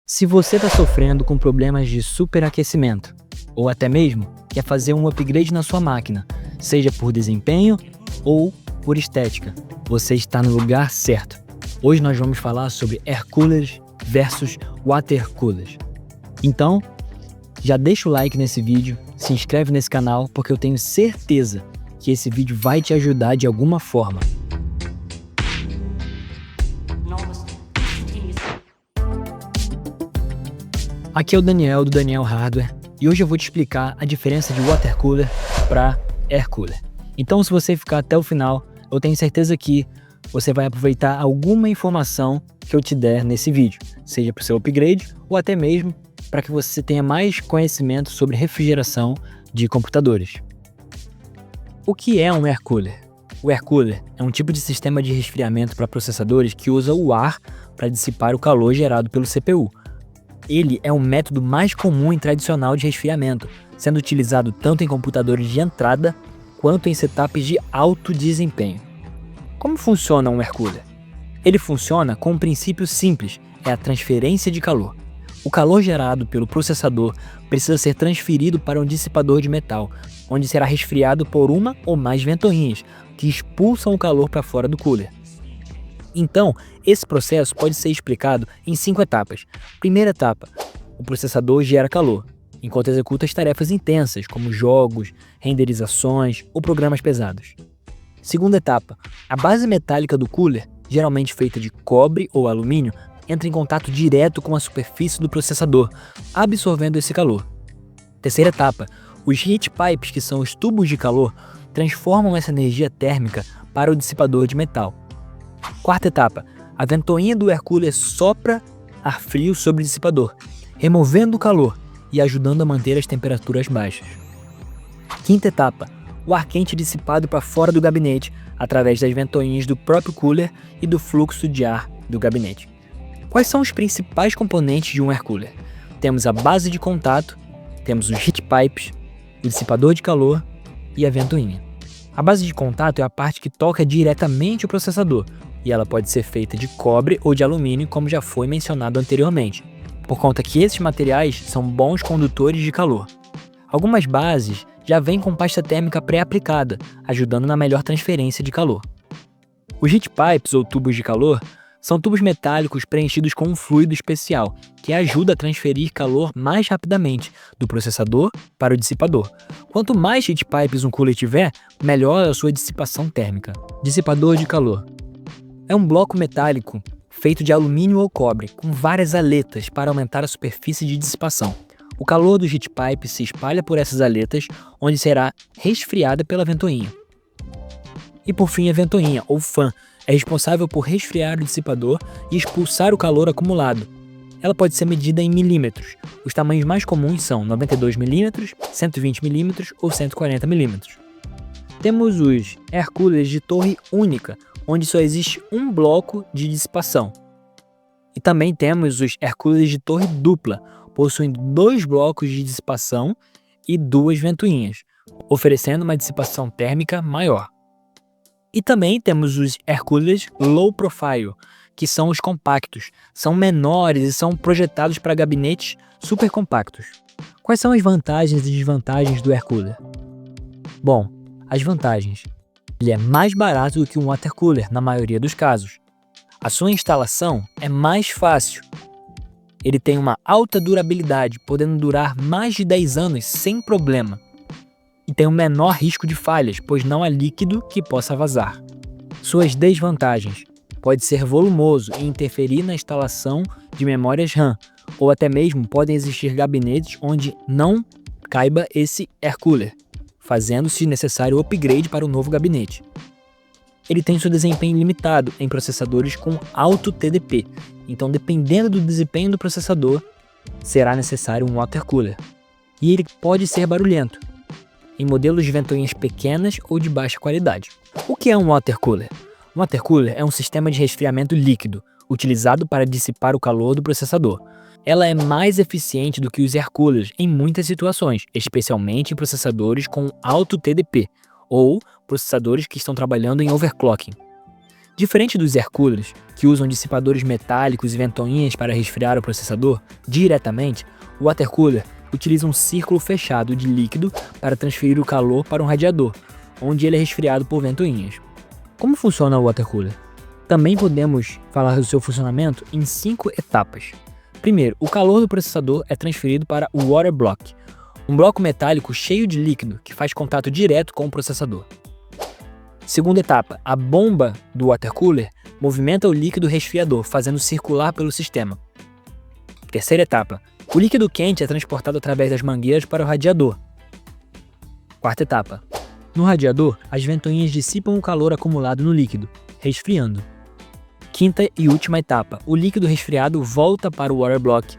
Se você está sofrendo com problemas de superaquecimento, ou até mesmo quer fazer um upgrade na sua máquina, seja por desempenho ou por estética, você está no lugar certo. Hoje nós vamos falar sobre Air Coolers versus Water Coolers. Então, já deixa o like nesse vídeo, se inscreve nesse canal, porque eu tenho certeza que esse vídeo vai te ajudar de alguma forma. Aqui é o Daniel do Daniel Hardware e hoje eu vou te explicar a diferença de Water Cooler para Air Cooler. Então, se você ficar até o final, eu tenho certeza que você vai aproveitar alguma informação que eu te der nesse vídeo, seja para o seu upgrade ou até mesmo para que você tenha mais conhecimento sobre refrigeração de computadores. O que é um Air Cooler? O Air Cooler é um tipo de sistema de resfriamento para processadores que usa o ar para dissipar o calor gerado pelo CPU. Ele é o método mais comum e tradicional de resfriamento, sendo utilizado tanto em computadores de entrada quanto em setups de alto desempenho. Como funciona um Air Cooler? Ele funciona com um princípio simples, é a transferência de calor. O calor gerado pelo processador precisa ser transferido para um dissipador de metal, onde será resfriado por uma ou mais ventoinhas, que expulsam o calor para fora do cooler. Então, esse processo pode ser explicado em 5 etapas. Primeira etapa, o processador gera calor, enquanto executa as tarefas intensas, como jogos, renderizações ou programas pesados. Segunda etapa, a base metálica do cooler, geralmente feita de cobre ou alumínio, entra em contato direto com a superfície do processador, absorvendo esse calor. Terceira etapa, os heat pipes, que são os tubos de calor, transformam essa energia térmica para o dissipador de metal. Quarta etapa, a ventoinha do Air Cooler sopra ar frio sobre o dissipador, removendo o calor e ajudando a manter as temperaturas baixas. Quinta etapa, o ar quente é dissipado para fora do gabinete através das ventoinhas do próprio cooler e do fluxo de ar do gabinete. Quais são os principais componentes de um Air Cooler? Temos a base de contato, temos os heat pipes, o dissipador de calor e a ventoinha. A base de contato é a parte que toca diretamente o processador, e ela pode ser feita de cobre ou de alumínio, como já foi mencionado anteriormente, por conta que esses materiais são bons condutores de calor. Algumas bases já vêm com pasta térmica pré-aplicada, ajudando na melhor transferência de calor. Os heat pipes, ou tubos de calor, são tubos metálicos preenchidos com um fluido especial, que ajuda a transferir calor mais rapidamente do processador para o dissipador. Quanto mais heat pipes um cooler tiver, melhor a sua dissipação térmica. Dissipador de calor é um bloco metálico feito de alumínio ou cobre, com várias aletas para aumentar a superfície de dissipação. O calor do heat pipe se espalha por essas aletas, onde será resfriada pela ventoinha. E por fim, a ventoinha, ou fan, é responsável por resfriar o dissipador e expulsar o calor acumulado. Ela pode ser medida em milímetros. Os tamanhos mais comuns são 92 mm, 120 mm ou 140 mm. Temos os Air Coolers de torre única, onde só existe um bloco de dissipação. E também temos os Air Coolers de torre dupla, possuindo 2 blocos de dissipação e 2 ventoinhas, oferecendo uma dissipação térmica maior. E também temos os Air Coolers Low Profile, que são os compactos. São menores e são projetados para gabinetes super compactos. Quais são as vantagens e desvantagens do Air Cooler? Bom, as vantagens. Ele é mais barato do que um Water Cooler, na maioria dos casos. A sua instalação é mais fácil. Ele tem uma alta durabilidade, podendo durar mais de 10 anos sem problema. E tem um menor risco de falhas, pois não há líquido que possa vazar. Suas desvantagens. Pode ser volumoso e interferir na instalação de memórias RAM, ou até mesmo podem existir gabinetes onde não caiba esse Air Cooler, fazendo-se necessário o upgrade para o novo gabinete. Ele tem seu desempenho limitado em processadores com alto TDP, então dependendo do desempenho do processador, será necessário um Water Cooler. E ele pode ser barulhento, em modelos de ventoinhas pequenas ou de baixa qualidade. O que é um Water Cooler? Um Water Cooler é um sistema de resfriamento líquido, utilizado para dissipar o calor do processador. Ela é mais eficiente do que os Air Coolers em muitas situações, especialmente em processadores com alto TDP ou processadores que estão trabalhando em overclocking. Diferente dos air coolers, que usam dissipadores metálicos e ventoinhas para resfriar o processador diretamente, o water cooler utiliza um círculo fechado de líquido para transferir o calor para um radiador, onde ele é resfriado por ventoinhas. Como funciona o water cooler? Também podemos falar do seu funcionamento em 5 etapas. Primeiro, o calor do processador é transferido para o water block, um bloco metálico cheio de líquido que faz contato direto com o processador. Segunda etapa, a bomba do water cooler movimenta o líquido resfriador, fazendo circular pelo sistema. Terceira etapa, o líquido quente é transportado através das mangueiras para o radiador. Quarta etapa, no radiador, as ventoinhas dissipam o calor acumulado no líquido, resfriando. Quinta e última etapa, o líquido resfriado volta para o water block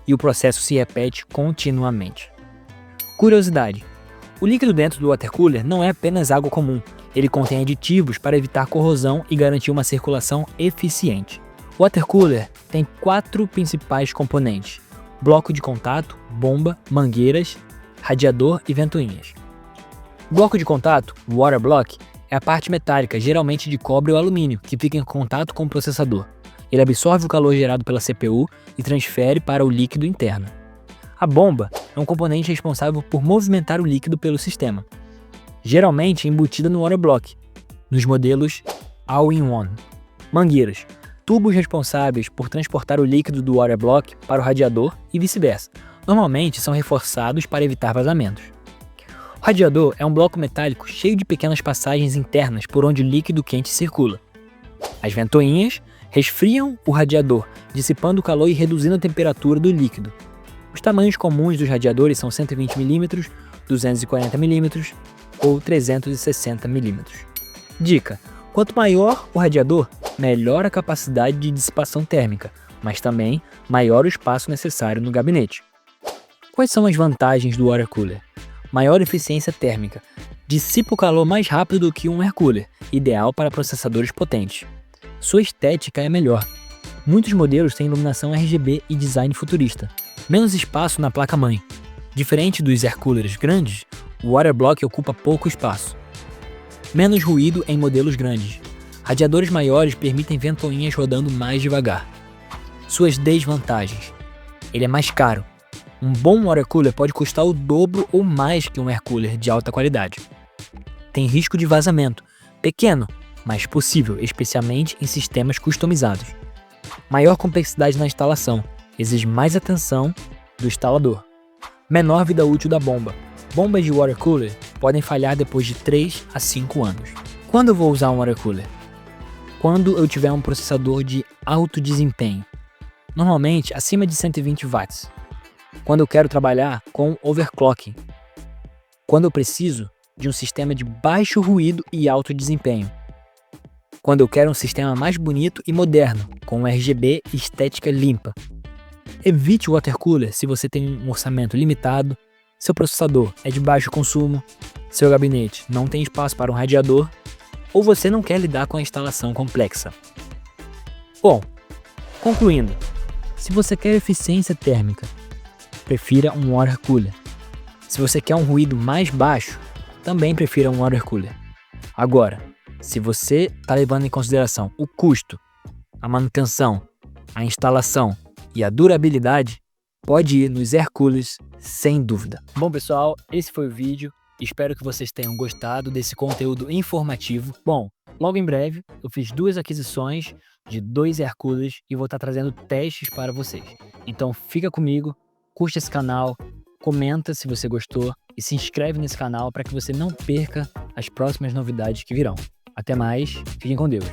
e o processo se repete continuamente. Curiosidade: o líquido dentro do water cooler não é apenas água comum, ele contém aditivos para evitar corrosão e garantir uma circulação eficiente. O water cooler tem 4 principais componentes: bloco de contato, bomba, mangueiras, radiador e ventoinhas. O bloco de contato, o water block, é a parte metálica, geralmente de cobre ou alumínio, que fica em contato com o processador. Ele absorve o calor gerado pela CPU e transfere para o líquido interno. A bomba é um componente responsável por movimentar o líquido pelo sistema, geralmente embutida no water block, nos modelos All-in-One. Mangueiras, tubos responsáveis por transportar o líquido do water block para o radiador e vice-versa. Normalmente são reforçados para evitar vazamentos. O radiador é um bloco metálico cheio de pequenas passagens internas por onde o líquido quente circula. As ventoinhas resfriam o radiador, dissipando o calor e reduzindo a temperatura do líquido. Os tamanhos comuns dos radiadores são 120 mm, 240 mm ou 360 mm. Dica: quanto maior o radiador, melhor a capacidade de dissipação térmica, mas também maior o espaço necessário no gabinete. Quais são as vantagens do water cooler? Maior eficiência térmica. Dissipa o calor mais rápido do que um air cooler, ideal para processadores potentes. Sua estética é melhor. Muitos modelos têm iluminação RGB e design futurista. Menos espaço na placa-mãe. Diferente dos air coolers grandes, o water block ocupa pouco espaço. Menos ruído em modelos grandes. Radiadores maiores permitem ventoinhas rodando mais devagar. Suas desvantagens. Ele é mais caro. Um bom water cooler pode custar o dobro ou mais que um air cooler de alta qualidade. Tem risco de vazamento, pequeno, mas possível, especialmente em sistemas customizados. Maior complexidade na instalação, exige mais atenção do instalador. Menor vida útil da bomba. Bombas de water cooler podem falhar depois de 3 a 5 anos. Quando eu vou usar um water cooler? Quando eu tiver um processador de alto desempenho, normalmente acima de 120 watts. Quando eu quero trabalhar com overclocking. Quando eu preciso de um sistema de baixo ruído e alto desempenho. Quando eu quero um sistema mais bonito e moderno, com RGB e estética limpa. Evite o water cooler se você tem um orçamento limitado, seu processador é de baixo consumo, seu gabinete não tem espaço para um radiador ou você não quer lidar com a instalação complexa. Bom, concluindo, se você quer eficiência térmica, prefira um water cooler. Se você quer um ruído mais baixo, também prefira um water cooler. Agora, se você está levando em consideração o custo, a manutenção, a instalação e a durabilidade, pode ir nos air coolers sem dúvida. Bom pessoal, esse foi o vídeo. Espero que vocês tenham gostado desse conteúdo informativo. Bom, logo em breve eu fiz 2 aquisições de 2 air coolers e vou estar trazendo testes para vocês. Então fica comigo, curte esse canal, comenta se você gostou e se inscreve nesse canal para que você não perca as próximas novidades que virão. Até mais, fiquem com Deus.